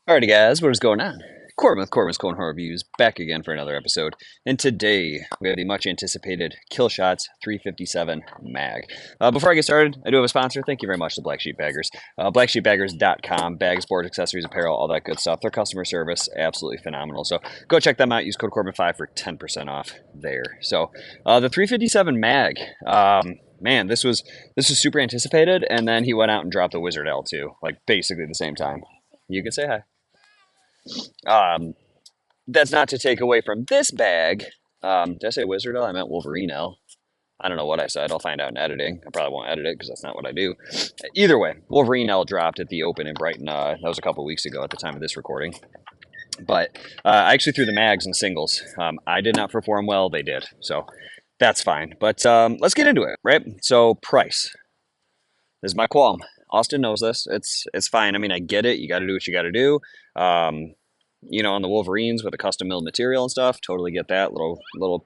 Alrighty, guys, what is going on? Corbin with Corbin's Corn Horror Reviews back again for another episode. And today we have the much anticipated Killshots 357 mag. Before I get started, I do have a sponsor. Thank you very much to Black Sheep Baggers. BlackSheepBaggers.com, bags, boards, accessories, apparel, all that good stuff. Their customer service, absolutely phenomenal. So go check them out. Use code Corbin5 for 10% off there. So the 357 mag. Man, this was super anticipated, and then he went out and dropped the Wizard L too, like basically the same time. You can say hi. Um, that's not to take away from this bag. Did I say Wizard L? I meant Wolverine L. I don't know what I said. I'll find out in editing. I probably won't edit it because that's not what I do. Either way, Wolverine L dropped at the Open in Brighton. That was a couple weeks ago at the time of this recording. But I actually threw the mags and singles. I did not perform well. They did. So that's fine. But let's get into it, right? So price. This is my qualm. Austin knows this. It's fine. I mean, I get it. You got to do what you got to do. On the Wolverines with the custom milled material and stuff, totally get that. Little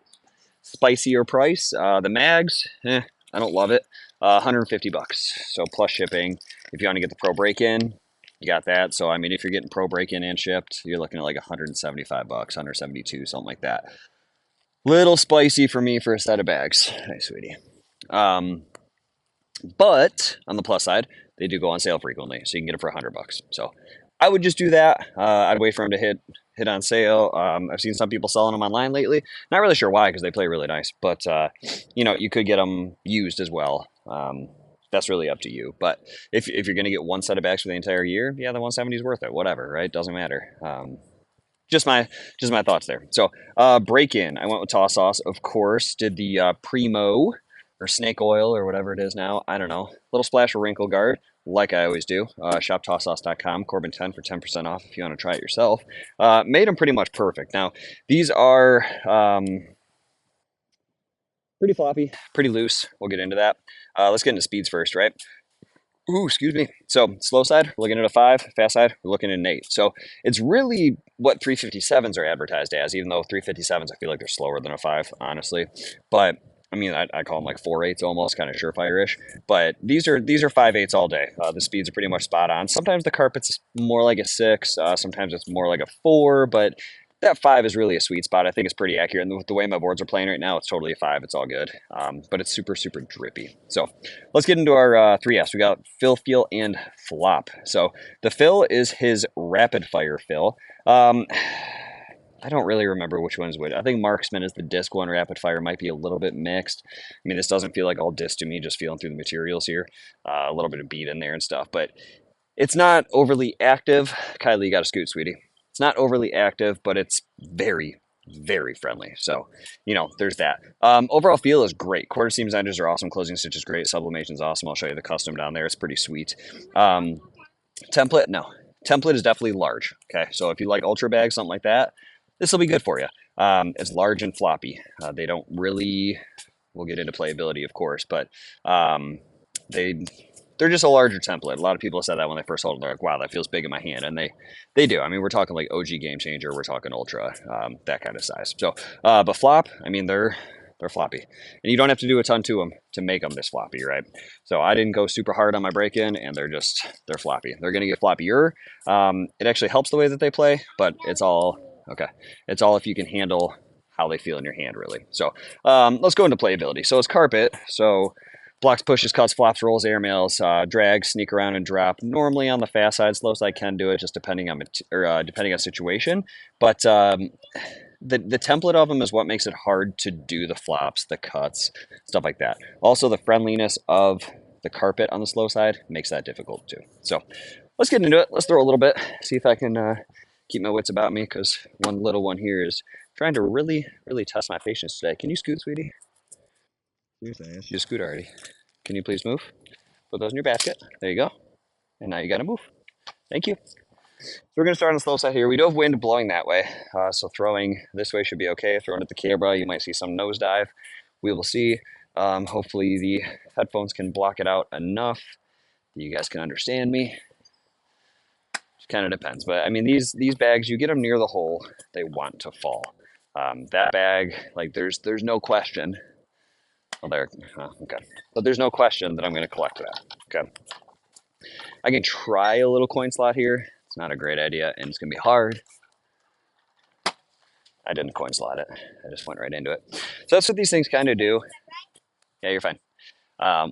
spicier price. The mags, I don't love it. 150 bucks. So plus shipping. If you want to get the pro break in, you got that. So I mean, if you're getting pro break in and shipped, you're looking at like 175 bucks, 172, something like that. Little spicy for me for a set of bags. Hey, sweetie. But on the plus side, they do go on sale frequently, so you can get it for 100 bucks. So I would just do that. I'd wait for them to hit on sale. I've seen some people selling them online lately. Not really sure why, because they play really nice. But you could get them used as well. That's really up to you. But if you're going to get one set of bags for the entire year, yeah, the 170 is worth it. Whatever, right? Doesn't matter. Just my thoughts there. So break in. I went with Toss Sauce, of course. Did the Primo or snake oil or whatever it is now. I don't know. Little splash of wrinkle guard, like I always do. ShopTossSauce.com, Corbin10 for 10% off if you want to try it yourself. Made them pretty much perfect. Now, these are pretty floppy, pretty loose. We'll get into that. Let's get into speeds first, right? Ooh, excuse me. So slow side, we're looking at a 5. Fast side, we're looking at an 8. So it's really what 357s are advertised as, even though 357s, I feel like they're slower than a 5, honestly. But I mean, I call them like 4.8s almost, kind of surefire-ish. But these are 5.8s all day. The speeds are pretty much spot on. Sometimes the carpet's more like a 6. Sometimes it's more like a 4. But that 5 is really a sweet spot. I think it's pretty accurate. And with the way my boards are playing right now, it's totally a 5. It's all good. But it's super, super drippy. So let's get into our 3S. We got fill, feel, and flop. So the fill is his rapid fire fill. I don't really remember which one is which. I think Marksman is the disc one. Rapid fire might be a little bit mixed. I mean, this doesn't feel like all disc to me, just feeling through the materials here. A little bit of beat in there and stuff. But it's not overly active. Kylie, you got to scoot, sweetie. It's not overly active, but it's very, very friendly. So, there's that. Overall feel is great. Quarter seams edges are awesome. Closing stitch is great. Sublimation's awesome. I'll show you the custom down there. It's pretty sweet. Template, no. Template is definitely large. Okay, so if you like ultra bags, something like that, this will be good for you. It's large and floppy. They don't really. We'll get into playability, of course, but they're just a larger template. A lot of people said that when they first sold them. They're like, wow, that feels big in my hand. And they do. I mean, we're talking like OG Game Changer. We're talking Ultra, that kind of size. So, but flop, I mean, they're floppy. And you don't have to do a ton to them to make them this floppy, right? So I didn't go super hard on my break-in, and they're floppy. They're going to get floppier. It actually helps the way that they play, but it's all, okay. It's all if you can handle how they feel in your hand, really. So let's go into playability. So it's carpet. So blocks, pushes, cuts, flops, rolls, airmails, drag, sneak around, and drop. Normally on the fast side, slow side can do it, just depending on situation. But the template of them is what makes it hard to do the flops, the cuts, stuff like that. Also, the friendliness of the carpet on the slow side makes that difficult too. So let's get into it. Let's throw a little bit, see if I can keep my wits about me, because one little one here is trying to really, really test my patience today. Can you scoot, sweetie? You scoot already. Can you please move? Put those in your basket. There you go. And now you got to move. Thank you. So we're going to start on the slow side here. We do have wind blowing that way, so throwing this way should be okay. Throwing at the camera, you might see some nosedive. We will see. Hopefully the headphones can block it out enough that you guys can understand me. It kind of depends, but I mean, these bags, you get them near the hole, they want to fall. That bag, like there's no question. Well, there, okay. But there's no question that I'm going to collect that. Okay. I can try a little coin slot here. It's not a great idea, and it's going to be hard. I didn't coin slot it. I just went right into it. So that's what these things kind of do. Yeah, you're fine.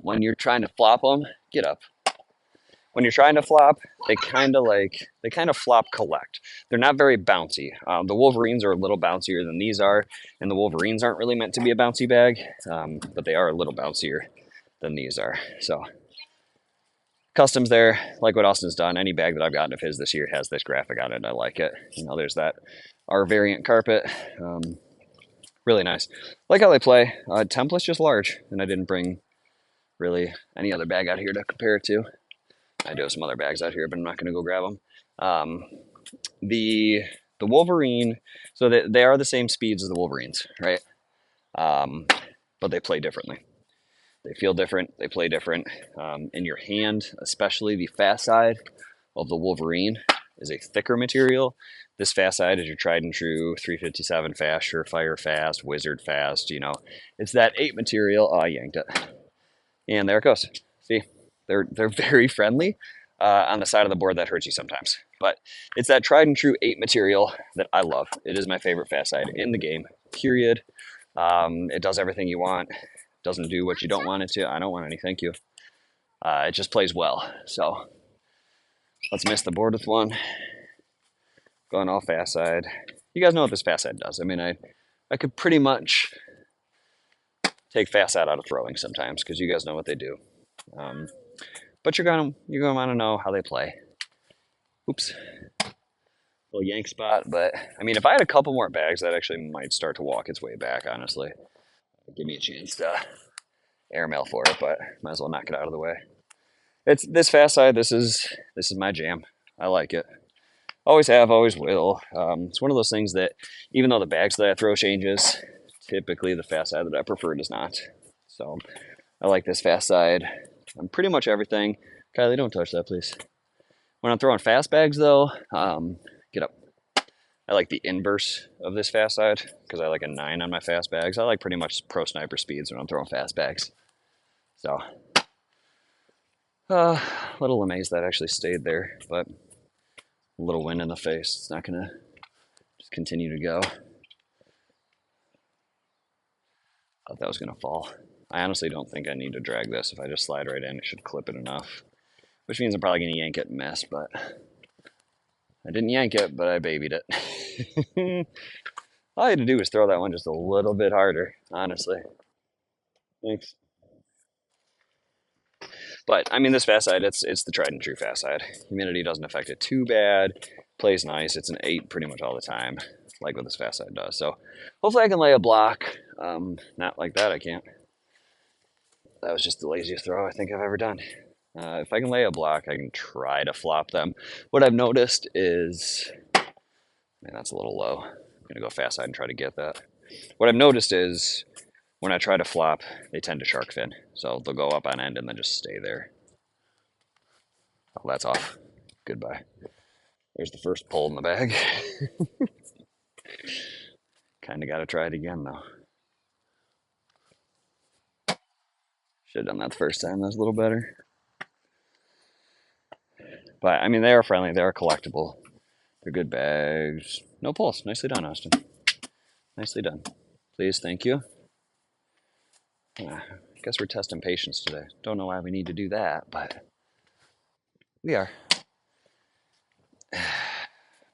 When you're trying to flop them, get up. When you're trying to flop, they kind of flop collect. They're not very bouncy. The Wolverines are a little bouncier than these are, and the Wolverines aren't really meant to be a bouncy bag, but they are a little bouncier than these are. So customs there, like what Austin's done. Any bag that I've gotten of his this year has this graphic on it. I like it. You know, there's that R variant carpet. Really nice. Like how they play. Template's just large, and I didn't bring really any other bag out here to compare it to. I do have some other bags out here, but I'm not going to go grab them. Um, the the Wolverine, so they are the same speeds as the Wolverines, right? Um, but they play differently. They feel different. They play different. In your hand, especially the fast side of the Wolverine is a thicker material. This fast side is your tried and true 357 fast, Surefire fast, Wizard fast. You know, it's that 8 material. Oh, I yanked it, and there it goes. See, they're very friendly. On the side of the board that hurts you sometimes, but it's that tried and true 8 material that I love. It is my favorite fast side in the game. Period. It does everything you want. Doesn't do what you don't want it to. I don't want any. Thank you. It just plays well. So let's miss the board with one. Going all fast side. You guys know what this fast side does. I mean, I could pretty much take fast side out of throwing sometimes because you guys know what they do. But you're gonna want to know how they play. Oops, little yank spot. But I mean, if I had a couple more bags, that actually might start to walk its way back. Honestly, give me a chance to airmail for it, but might as well knock it out of the way. It's this fast side. This is my jam. I like it. Always have, always will. It's one of those things that even though the bags that I throw changes, typically the fast side that I prefer does not. So I like this fast side on pretty much everything. Kylie, don't touch that, please. When I'm throwing fast bags, though, get up. I like the inverse of this fast side because I like a 9 on my fast bags. I like pretty much pro sniper speeds when I'm throwing fast bags. So, a little amazed that actually stayed there, but a little wind in the face. It's not going to just continue to go. Thought that was going to fall. I honestly don't think I need to drag this. If I just slide right in, it should clip it enough. Which means I'm probably going to yank it and miss, but I didn't yank it, but I babied it. All I had to do was throw that one just a little bit harder, honestly. Thanks. But I mean, this fast side, it's the tried and true fast side. Humidity doesn't affect it too bad. Plays nice. It's an 8 pretty much all the time, like what this fast side does. So hopefully I can lay a block. Not like that, I can't. That was just the laziest throw I think I've ever done. If I can lay a block, I can try to flop them. What I've noticed is, man, that's a little low. I'm gonna go fast side and try to get that. What I've noticed is when I try to flop, they tend to shark fin. So they'll go up on end and then just stay there. Oh, that's off. Goodbye. There's the first pull in the bag. Kind of got to try it again, though. Should have done that the first time. That was a little better. But, I mean, they are friendly. They are collectible. They're good bags. No pulse. Nicely done, Austin. Nicely done. Please, thank you. I guess we're testing patience today. Don't know why we need to do that, but we are.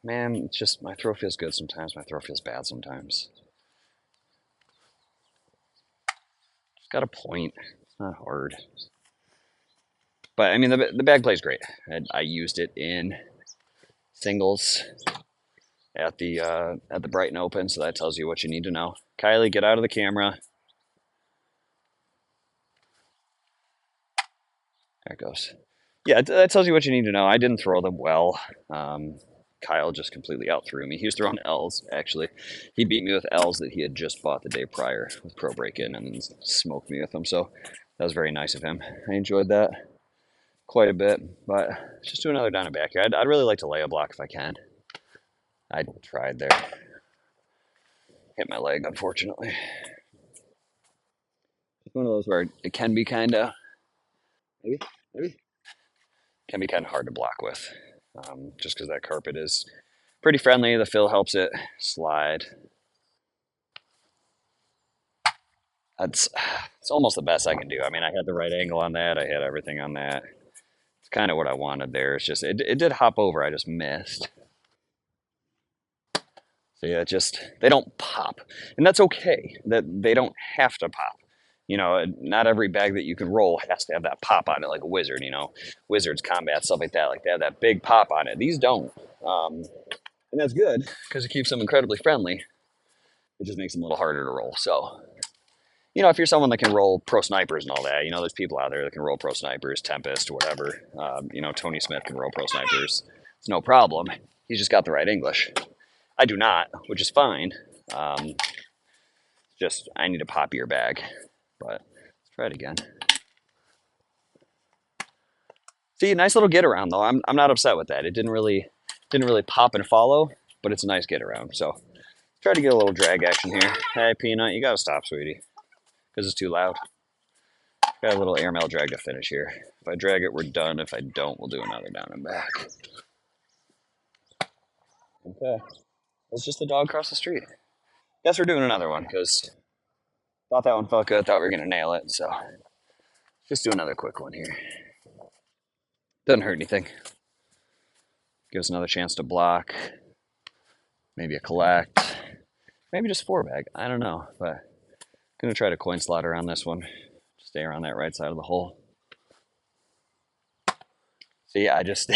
Man, it's just my throw feels good sometimes. My throw feels bad sometimes. It's got a point. It's not hard. But I mean, the bag plays great. I used it in singles at the Brighton Open, so that tells you what you need to know. Kylie, get out of the camera. There it goes. Yeah, that tells you what you need to know. I didn't throw them well. Kyle just completely out threw me. He was throwing L's, actually. He beat me with L's that he had just bought the day prior with Pro Break-In and then smoked me with them. So that was very nice of him. I enjoyed that quite a bit, but let's just do another down and back here. I'd really like to lay a block if I can. I tried there. Hit my leg, unfortunately. It's one of those where it can be kind of, maybe, can be kind of hard to block with. just because that carpet is pretty friendly. The fill helps it slide. That's it's almost the best I can do. I mean, I had the right angle on that. I had everything on that. It's kind of what I wanted there. It's just it did hop over. I just missed. So yeah, just they don't pop, and that's okay. That they don't have to pop. You know, not every bag that you can roll has to have that pop on it, like a wizard. You know, wizards, combat, stuff like that. Like they have that big pop on it. These don't, and that's good because it keeps them incredibly friendly. It just makes them a little harder to roll. So, you know, if you're someone that can roll pro snipers and all that, you know, there's people out there that can roll pro snipers, Tempest, whatever. You know, Tony Smith can roll pro snipers. It's no problem. He's just got the right English. I do not, which is fine. Um, just I need a poppier bag, but let's try it again. See, nice little get around though. I'm not upset with that. It didn't really pop and follow, but it's a nice get around. So try to get a little drag action here. Hey, Peanut, you gotta stop, sweetie, because it's too loud. Got a little airmail drag to finish here. If I drag it, we're done. If I don't, we'll do another down and back. Okay. It's just the dog across the street. Guess we're doing another one because thought that one felt good. Thought we were gonna nail it. So just do another quick one here. Doesn't hurt anything. Give us another chance to block. Maybe a collect. Maybe just 4-bag. I don't know, but I'm gonna try to coin slot around this one. Stay around that right side of the hole. So yeah, I just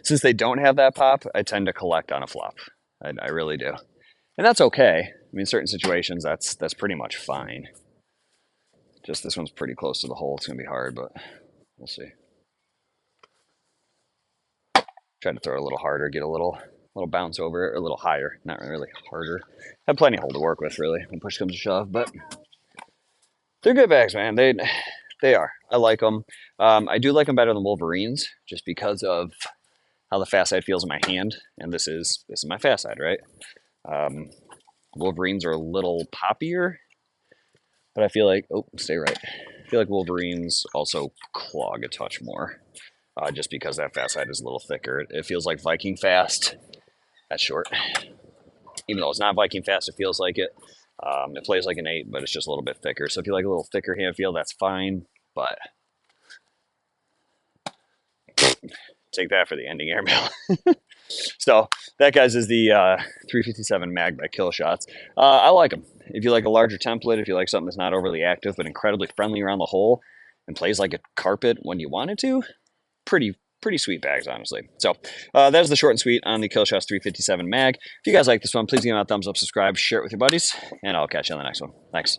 since they don't have that pop, I tend to collect on a flop. I really do, and that's okay. I mean, certain situations that's pretty much fine. Just this one's pretty close to the hole. It's gonna be hard, but we'll see. Try to throw a little harder, get a little bounce over it, or a little higher, not really harder. Have plenty of hole to work with, really, when push comes to shove. But they're good bags, man. They are. I like them. I do like them better than Wolverines, just because of how the fast side feels in my hand. And this is my fast side, right? Wolverines are a little poppier, but I feel like stay right. I feel like Wolverines also clog a touch more, just because that fast side is a little thicker. It feels like Viking fast. That's short. Even though it's not Viking fast, it feels like it. It plays like an 8, but it's just a little bit thicker. So if you like a little thicker hand feel, that's fine. But take that for the ending airmail. So that, guys, is the 357 mag by Killshots. I like them. If you like a larger template, if you like something that's not overly active but incredibly friendly around the hole and plays like a carpet when you want it to, pretty sweet bags, honestly. So that's the short and sweet on the Killshots 357 mag. If you guys like this one, please give it a thumbs up, subscribe, share it with your buddies, and I'll catch you on the next one. Thanks.